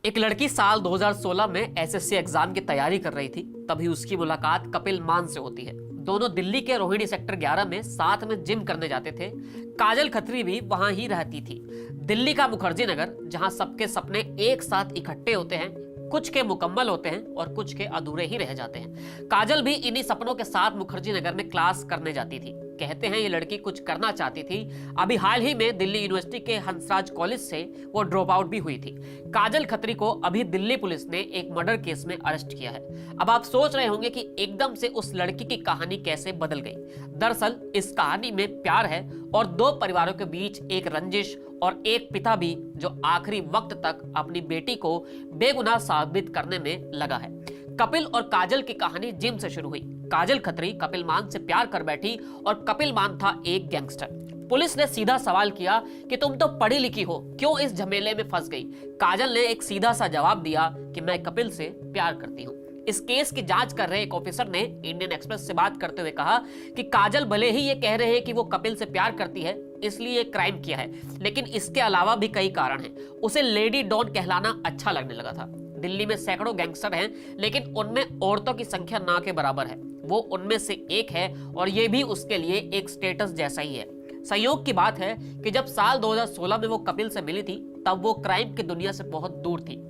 एक लड़की साल 2016 में एसएससी एग्जाम की तैयारी कर रही थी। तभी उसकी मुलाकात कपिल मान से होती है। दोनों दिल्ली के रोहिणी सेक्टर 11 में साथ में जिम करने जाते थे। काजल खत्री भी वहां ही रहती थी। दिल्ली का मुखर्जी नगर, जहां सबके सपने एक साथ इकट्ठे होते हैं, कुछ के मुकम्मल होते हैं और कुछ के अधूरे ही रह जाते हैं। काजल भी इन्हीं सपनों के साथ मुखर्जी नगर में क्लास करने जाती थी। कहते हैं ये लड़की कुछ करना चाहती थी। अभी हाल ही में दिल्ली यूनिवर्सिटी के हंसराज कॉलेज से वो ड्रॉप आउट भी हुई थी। काजल खत्री को अभी दिल्ली पुलिस ने एक मर्डर केस में अरेस्ट किया है। अब आप सोच रहे होंगे कि एकदम से उस लड़की की कहानी कैसे बदल गई। दरअसल इस कहानी में प्यार है और दो परिवारों के बीच एक रंजिश और एक पिता भी जो आखिरी वक्त तक अपनी बेटी को बेगुनाह साबित करने में लगा है। कपिल और काजल की कहानी जिम से शुरू हुई। काजल खत्री कपिल मान से प्यार कर बैठी और कपिल मान था एक गैंगस्टर। पुलिस ने सीधा सवाल किया कि तुम तो पढ़ी लिखी हो, क्यों इस झमेले में फंस गई। काजल ने एक सीधा सा जवाब दिया कि मैं कपिल से प्यार करती हूँ। इस केस की जांच कर रहे एक ऑफिसर ने इंडियन एक्सप्रेस से बात करते हुए कहा कि काजल भले ही ये कह रहे हैं कि वो कपिल से प्यार करती है, इसलिए क्राइम किया है, लेकिन इसके अलावा भी कई कारण हैं। उसे लेडी डॉन कहलाना अच्छा लगने लगा था। दिल्ली में सैकड़ों गैंगस्टर हैं, लेकिन उनमें औरतों की संख्या ना के बराबर है। वो उनमें से एक है और ये भी उसके लिए एक स्टेटस जैसा ही है। संयोग की बात है कि जब साल 2016 में वो कपिल से मिली थी, तब वो क्राइम की दुनिया से बहुत दूर थी।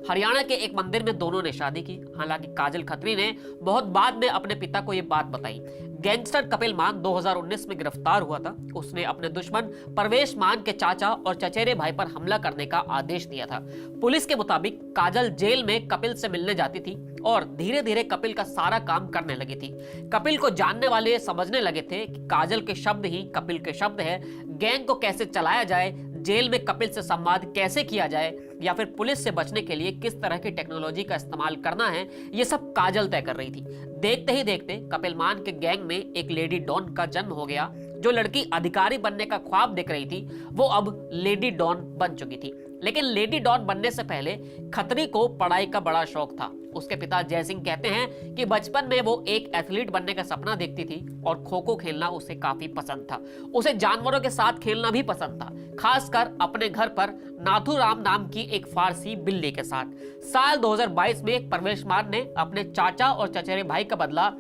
हरियाणा के एक मंदिर में दोनों ने शादी की। हालांकि काजल खत्री ने बहुत बाद में अपने पिता को यह बात बताई। गैंगस्टर कपिल मान 2019 में गिरफ्तार हुआ था। उसने अपने दुश्मन परवेश मान के चाचा और चचेरे भाई पर हमला करने का आदेश दिया था। पुलिस के मुताबिक काजल जेल में कपिल से मिलने जाती थी और धीरे धीरे कपिल का सारा काम करने लगी थी। कपिल को जानने वाले समझने लगे थे कि काजल के शब्द ही कपिल के शब्द है। गैंग को कैसे चलाया जाए, जेल में कपिल से संवाद कैसे किया जाए, या फिर पुलिस से बचने के लिए किस तरह की टेक्नोलॉजी का इस्तेमाल करना है, ये सब काजल तय कर रही थी। देखते ही देखते कपिल मान के गैंग में एक लेडी डॉन का जन्म हो गया। जो लड़की अधिकारी बनने का ख्वाब देख रही थी, वो अब लेडी डॉन बन चुकी थी। लेकिन लेडी डॉन बनने से पहले खत्री को पढ़ाई का बड़ा शौक था। उसके पिता जय सिंह कहते हैं कि बचपन में वो एक एथलीट बनने का सपना देखती थी और खो खो खेलना उसे काफी पसंद था। उसे जानवरों के साथ खेलना भी पसंद था, खासकर अपने घर पर नाथुराम नाम की एक फारसी बिल्ली के साथ। साल 2022 में परवेश मान ने अपने चाचा और चचेरे भाई का बदला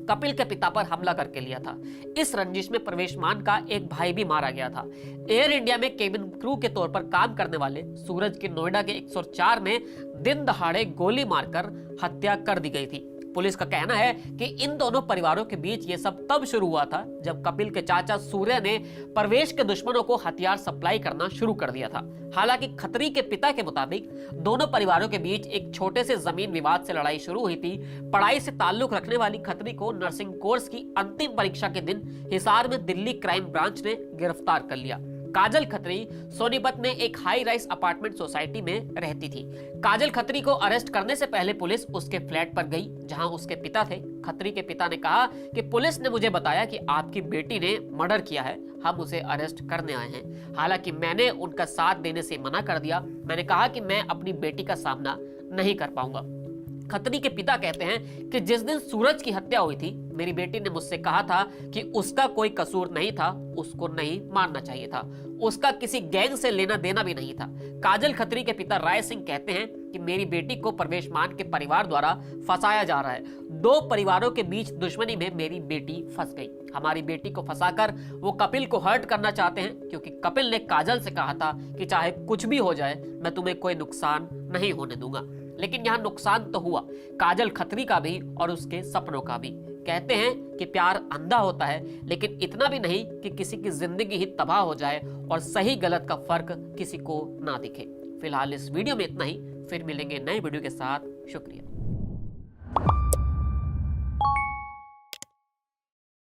कपिल के पिता पर हमला करके लिया था। इस रंजिश में परवेश मान का एक भाई भी मारा गया था। एयर इंडिया में केबिन क्रू के तौर पर काम करने वाले सूरज की नोएडा के 104 में दिन दहाड़े गोली मारकर हत्या कर दी गई थी। पुलिस का कहना है कि इन दोनों परिवारों के बीच ये सब तब शुरू हुआ था जब कपिल के चाचा सूर्य ने परवेश के दुश्मनों को हथियार सप्लाई करना शुरू कर दिया था। हालांकि खत्री के पिता के मुताबिक दोनों परिवारों के बीच एक छोटे से जमीन विवाद से लड़ाई शुरू हुई थी। पढ़ाई से ताल्लुक रखने वाली खत्री को नर्सिंग कोर्स की अंतिम परीक्षा के दिन हिसार में दिल्ली क्राइम ब्रांच ने गिरफ्तार कर लिया। काजल खत्री सोनीपत में एक हाई राइज अपार्टमेंट सोसाइटी में रहती थी। काजल खत्री को अरेस्ट करने से पहले पुलिस उसके फ्लैट पर गई, जहां उसके पिता थे। खत्री के पिता ने कहा कि पुलिस ने मुझे बताया कि आपकी बेटी ने मर्डर किया है, हम उसे अरेस्ट करने आए हैं। हालांकि मैंने उनका साथ देने से मना कर दिया। मैंने कहा कि मैं अपनी बेटी का सामना नहीं कर पाऊंगा। खत्री के पिता कहते हैं कि जिस दिन सूरज की हत्या हुई थी, मेरी बेटी ने मुझसे कहा था कि उसका कोई कसूर नहीं था, उसको नहीं मारना चाहिए था, उसका किसी गैंग से लेना देना भी नहीं था। काजल खत्री के पिता राय सिंह कहते हैं कि मेरी बेटी को परवेश मान के परिवार द्वारा फंसाया जा रहा है। दो परिवारों के बीच दुश्मनी में मेरी बेटी फंस गई। हमारी बेटी को फंसाकर वो कपिल को हर्ट करना चाहते हैं, क्योंकि कपिल ने काजल से कहा था कि चाहे कुछ भी हो जाए, मैं तुम्हें कोई नुकसान नहीं होने दूंगा। लेकिन यहाँ नुकसान तो हुआ, काजल खत्री का भी और उसके सपनों का भी। कहते हैं कि प्यार अंधा होता है, लेकिन इतना भी नहीं कि किसी की जिंदगी ही तबाह हो जाए और सही गलत का फर्क किसी को ना दिखे। फिलहाल इस वीडियो में इतना ही। फिर मिलेंगे नए वीडियो के साथ। शुक्रिया।